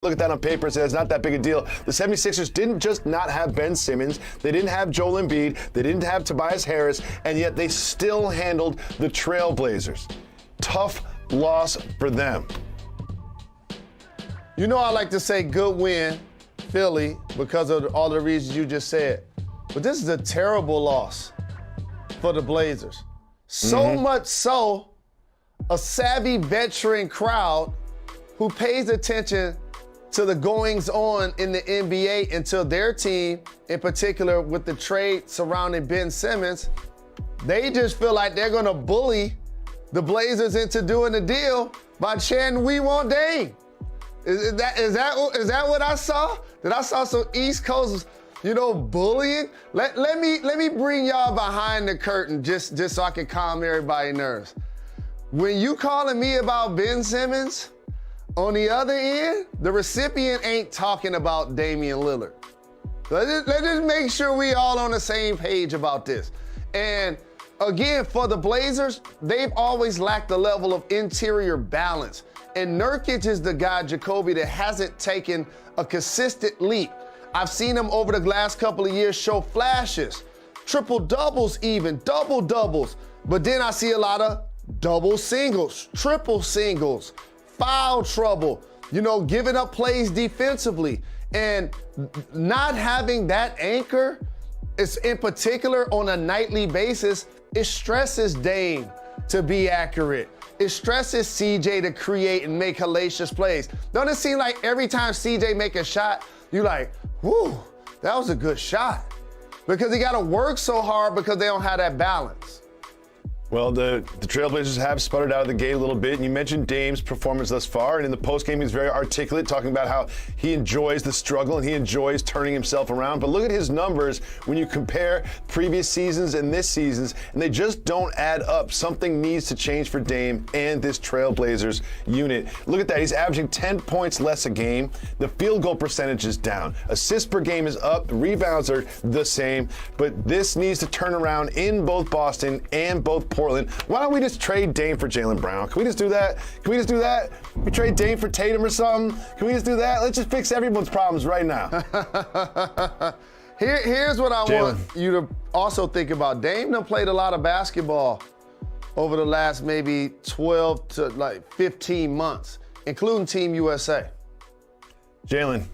Look at that on paper and say it's not that big a deal. The 76ers didn't just not have Ben Simmons. They didn't have Joel Embiid. They didn't have Tobias Harris. And yet they still handled the Trailblazers. Tough loss for them. You know I like to say good win, Philly, because of all the reasons you just said. But this is a terrible loss for the Blazers. So much so, a savvy veteran crowd who pays attention to the goings-on in the NBA until their team, in particular with the trade surrounding Ben Simmons, they just feel like they're gonna bully the Blazers into doing the deal by chanting, "We want Dame." Is that what I saw? Did I saw some East Coast, bullying? Let me bring y'all behind the curtain just so I can calm everybody's nerves. When you calling me about Ben Simmons, on the other end, the recipient ain't talking about Damian Lillard. Let's just make sure we all on the same page about this. And again, for the Blazers, they've always lacked a level of interior balance. And Nurkic is the guy, Jacoby, that hasn't taken a consistent leap. I've seen him over the last couple of years show flashes, triple-doubles even, double-doubles. But then I see a lot of double singles, triple singles, foul trouble, giving up plays defensively. And not having that anchor, is in particular on a nightly basis, it stresses Dame to be accurate. It stresses CJ to create and make hellacious plays. Don't it seem like every time CJ make a shot, you're like, whew, that was a good shot? Because he got to work so hard because they don't have that balance. Well, the Trailblazers have sputtered out of the gate a little bit, and you mentioned Dame's performance thus far, and in the postgame he's very articulate, talking about how he enjoys the struggle and he enjoys turning himself around. But look at his numbers when you compare previous seasons and this season's, and they just don't add up. Something needs to change for Dame and this Trailblazers unit. Look at that. He's averaging 10 points less a game. The field goal percentage is down. Assists per game is up. The rebounds are the same. But this needs to turn around in both Boston and both Portland. Why don't we just trade Dame for Jaylen Brown? Can we just do that? We trade Dame for Tatum or something? Can we just do that? Let's just fix everyone's problems right now. Here's what I want you to also think about. Dame done played a lot of basketball over the last maybe 12 to 15 months, including Team USA. Jalen,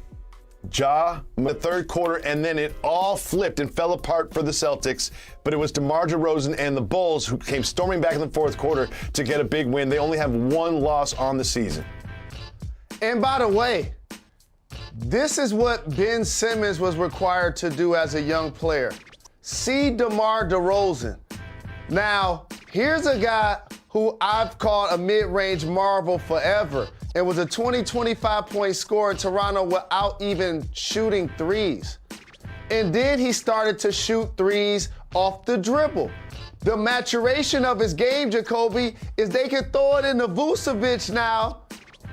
the third quarter, and then it all flipped and fell apart for the Celtics. But it was DeMar DeRozan and the Bulls who came storming back in the fourth quarter to get a big win. They only have one loss on the season. And by the way, this is what Ben Simmons was required to do as a young player. See DeMar DeRozan. Now, here's a guy who I've called a mid-range marvel forever. It was a 25-point scorer in Toronto without even shooting threes. And then he started to shoot threes off the dribble. The maturation of his game, Jacoby, is they can throw it into Vucevic now,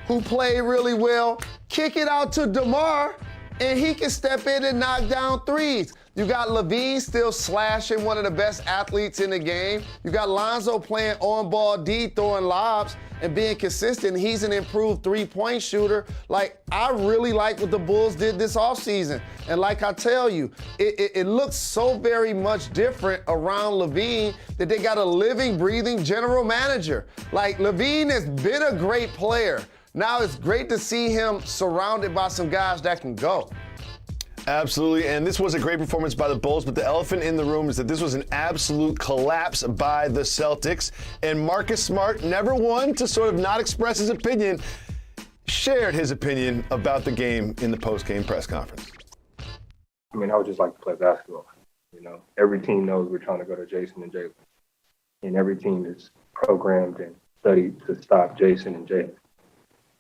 who played really well, kick it out to DeMar, and he can step in and knock down threes. You got LaVine still slashing, one of the best athletes in the game. You got Lonzo playing on-ball D, throwing lobs and being consistent. He's an improved three-point shooter. I really like what the Bulls did this offseason. And like I tell you, it looks so very much different around LaVine that they got a living, breathing general manager. LaVine has been a great player. Now it's great to see him surrounded by some guys that can go. Absolutely, and this was a great performance by the Bulls, but the elephant in the room is that this was an absolute collapse by the Celtics, and Marcus Smart, never one to sort of not express his opinion, shared his opinion about the game in the post-game press conference. I would just like to play basketball. Every team knows we're trying to go to Jason and Jalen, and every team is programmed and studied to stop Jason and Jalen.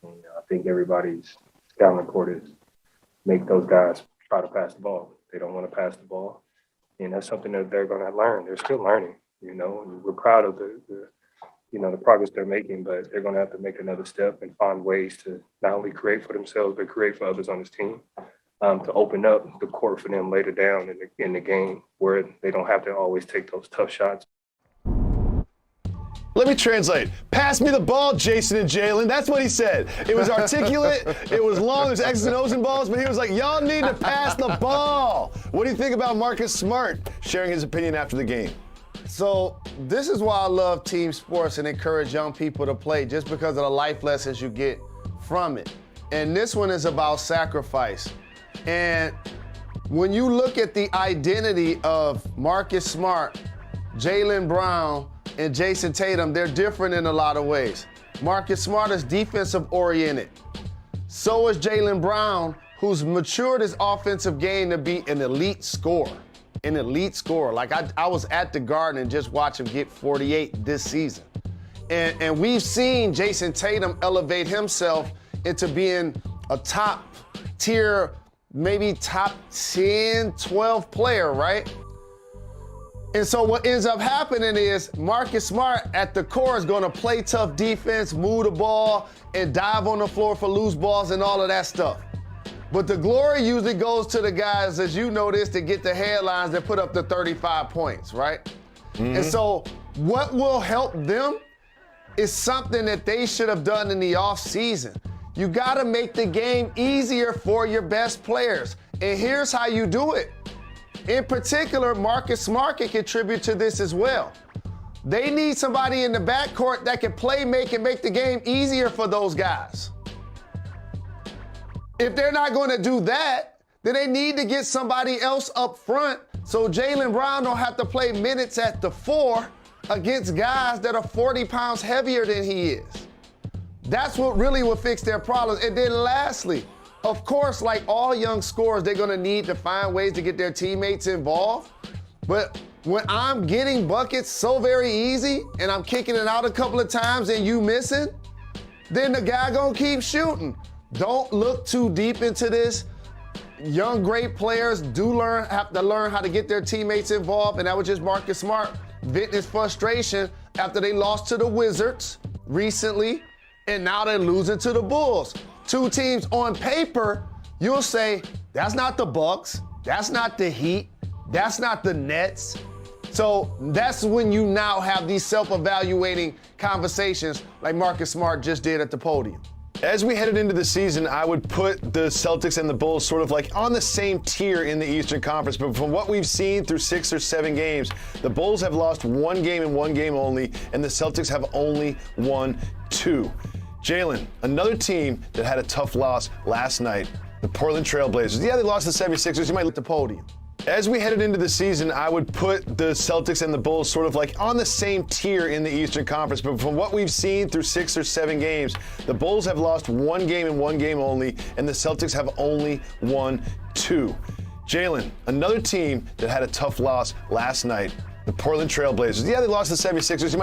I think everybody's scouting report is make those guys try to pass the ball. They don't want to pass the ball. And that's something that they're going to learn. They're still learning, and we're proud of the progress they're making, but they're going to have to make another step and find ways to not only create for themselves, but create for others on this team, to open up the court for them later down in the game where they don't have to always take those tough shots. Let me translate. Pass me the ball, Jason and Jalen. That's what he said. It was articulate. It was long. There's X's and O's and balls, but he was like, y'all need to pass the ball. What do you think about Marcus Smart sharing his opinion after the game? So this is why I love team sports and encourage young people to play, just because of the life lessons you get from it. And this one is about sacrifice. And when you look at the identity of Marcus Smart, Jaylen Brown, and Jason Tatum, they're different in a lot of ways. Marcus Smart is defensive oriented. So is Jaylen Brown, who's matured his offensive game to be an elite scorer. An elite scorer. Like I was at the Garden and just watched him get 48 this season. And we've seen Jason Tatum elevate himself into being a top tier, maybe top 10, 12 player, right? And so what ends up happening is Marcus Smart at the core is gonna play tough defense, move the ball, and dive on the floor for loose balls and all of that stuff. But the glory usually goes to the guys, as you notice, that get the headlines that put up the 35 points, right? Mm-hmm. And so what will help them is something that they should have done in the offseason. You gotta make the game easier for your best players. And here's how you do it. In particular, Marcus Smart can contribute to this as well. They need somebody in the backcourt that can play make and make the game easier for those guys. If they're not going to do that, then they need to get somebody else up front so Jaylen Brown don't have to play minutes at the 4 against guys that are 40 pounds heavier than he is. That's what really will fix their problems. And then lastly, of course, like all young scorers, they're gonna need to find ways to get their teammates involved. But when I'm getting buckets so very easy and I'm kicking it out a couple of times and you missing, then the guy gonna keep shooting. Don't look too deep into this. Young, great players have to learn how to get their teammates involved, and that was just Marcus Smart venting his frustration after they lost to the Wizards recently, and now they're losing to the Bulls. Two teams on paper, you'll say, that's not the Bucks, that's not the Heat, that's not the Nets. So that's when you now have these self-evaluating conversations like Marcus Smart just did at the podium. As we headed into the season, I would put the Celtics and the Bulls sort of like on the same tier in the Eastern Conference. But from what we've seen through 6 or 7 games, the Bulls have lost 1 game and 1 game only, and the Celtics have only won 2. Jalen, another team that had a tough loss last night, the Portland Trail Blazers. Yeah, they lost the 76ers. You might look at the podium. As we headed into the season, I would put the Celtics and the Bulls sort of like on the same tier in the Eastern Conference. But from what we've seen through 6 or 7 games, the Bulls have lost 1 game and 1 game only, and the Celtics have only won 2. Jalen, another team that had a tough loss last night, the Portland Trail Blazers. Yeah, they lost the 76ers. You might